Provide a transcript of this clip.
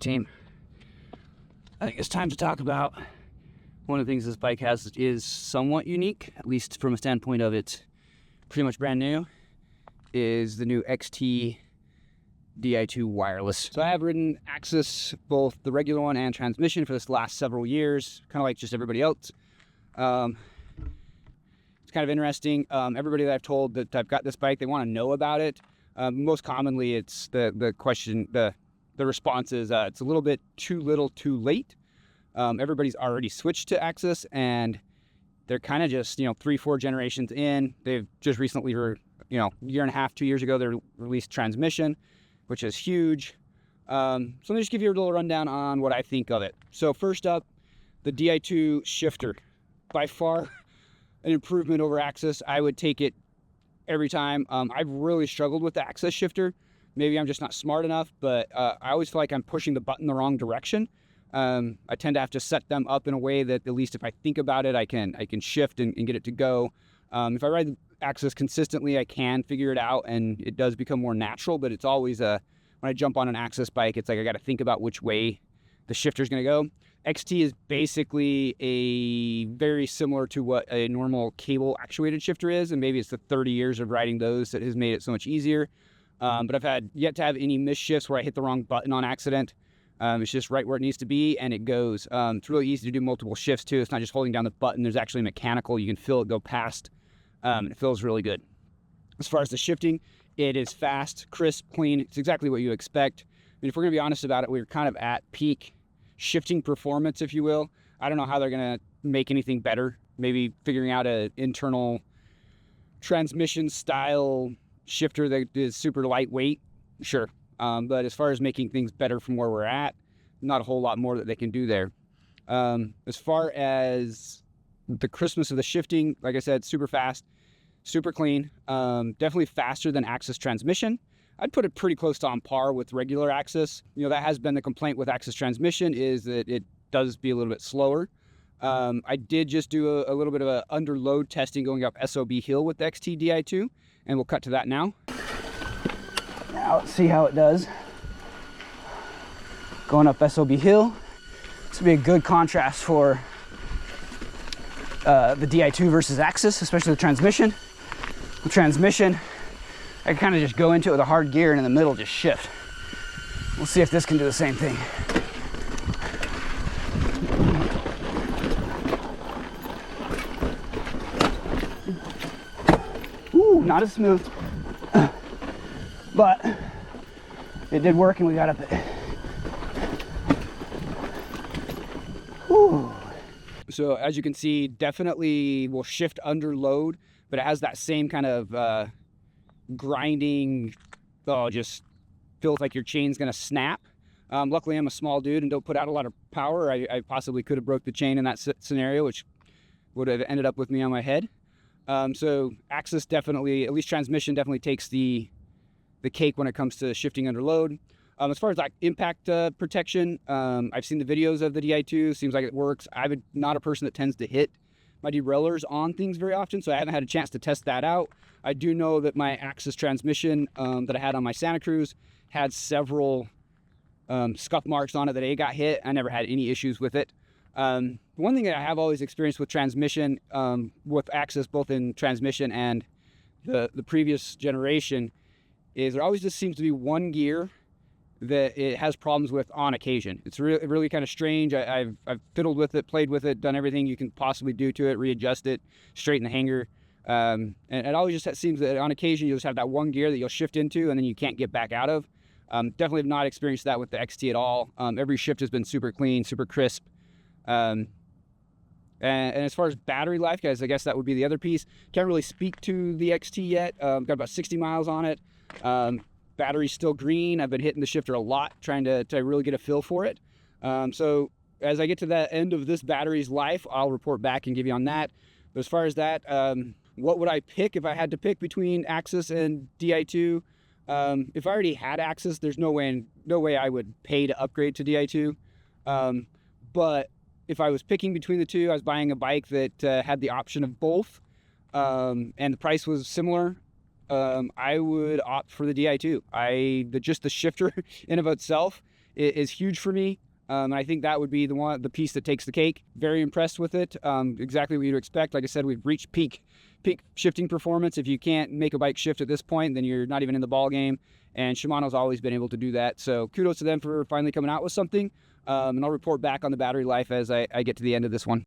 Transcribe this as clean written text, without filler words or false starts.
team. I think it's time to talk about one of the things this bike has is somewhat unique, at least from a standpoint of it's pretty much brand new, is the new XT Di2 wireless. So I have ridden AXS, both the regular one and transmission, for this last several years, kind of like just everybody else. It's kind of interesting. Everybody that I've told that I've got this bike, they want to know about it. Most commonly, it's the question, the response is it's a little bit too little too late. Everybody's already switched to AXS, and they're kind of just, 3-4 generations in. They've just recently, year and a half, 2 years ago, they released transmission, which is huge. So let me just give you a little rundown on what I think of it. So first up, the Di2 shifter. By far an improvement over AXS. I would take it every time. I've really struggled with the AXS shifter. Maybe I'm just not smart enough, but I always feel like I'm pushing the button the wrong direction. I tend to have to set them up in a way that, at least if I think about it, I can shift and get it to go. If I ride the AXS consistently, I can figure it out, and it does become more natural, but it's always when I jump on an AXS bike, it's like I got to think about which way the shifter is going to go. XT is basically very similar to what a normal cable actuated shifter is, and maybe it's the 30 years of riding those that has made it so much easier. But I've had yet to have any missed shifts where I hit the wrong button on accident. It's just right where it needs to be, and it goes. It's really easy to do multiple shifts too. It's not just holding down the button. There's actually mechanical. You can feel it go past, and it feels really good. As far as the shifting, it is fast, crisp, clean. It's exactly what you expect. I mean, if we're going to be honest about it, we're kind of at peak shifting performance, if you will. I don't know how they're going to make anything better. Maybe figuring out an internal transmission style shifter that is super lightweight, sure. But as far as making things better from where we're at, not a whole lot more that they can do there. As far as the crispness of the shifting, like I said, super fast, super clean, definitely faster than AXS transmission. I'd put it pretty close to on par with regular AXS. That has been the complaint with AXS transmission, is that it does be a little bit slower. I did just do a little bit of a under load testing going up SOB hill with the XT Di2, and we'll cut to that now. Now let's see how it does. Going up SOB hill. This would be a good contrast for the Di2 versus AXS, especially the transmission. The transmission, I can kind of just go into it with a hard gear and in the middle just shift. We'll see if this can do the same thing. Ooh, not as smooth, but it did work and we got up it. Ooh. So as you can see, definitely will shift under load, but it has that same kind of grinding, just feels like your chain's gonna snap. Luckily I'm a small dude and don't put out a lot of power. I possibly could have broke the chain in that scenario, which would have ended up with me on my head. So AXS definitely, at least transmission, definitely takes the cake when it comes to shifting under load. As far as like impact protection, I've seen the videos of the Di2, seems like it works. I'm not a person that tends to hit my derailleurs on things very often, so I haven't had a chance to test that out. I do know that my AXS transmission that I had on my Santa Cruz had several scuff marks on it that got hit. I never had any issues with it. One thing that I have always experienced with transmission, with AXS, both in transmission and the previous generation, is there always just seems to be one gear that it has problems with on occasion. It's really kind of strange. I've fiddled with it, played with it, done everything you can possibly do to it, readjust it, straighten the hanger. And it always just seems that on occasion you'll just have that one gear that you'll shift into and then you can't get back out of. Definitely have not experienced that with the XT at all. Every shift has been super clean, super crisp. And as far as battery life, guys, I guess that would be the other piece. Can't really speak to the XT yet. Got about 60 miles on it. Battery's still green. I've been hitting the shifter a lot, trying to really get a feel for it. So as I get to the end of this battery's life, I'll report back and give you on that. But as far as that, what would I pick if I had to pick between AXS and Di2? If I already had AXS, there's no way I would pay to upgrade to Di2. But if I was picking between the two, I was buying a bike that had the option of both, and the price was similar, I would opt for the Di2. Just the shifter in of itself is huge for me. And I think that would be the piece that takes the cake. Very impressed with it. Exactly what you'd expect. Like I said, we've reached peak shifting performance. If you can't make a bike shift at this point, then you're not even in the ball game. And Shimano's always been able to do that. So kudos to them for finally coming out with something. And I'll report back on the battery life as I get to the end of this one.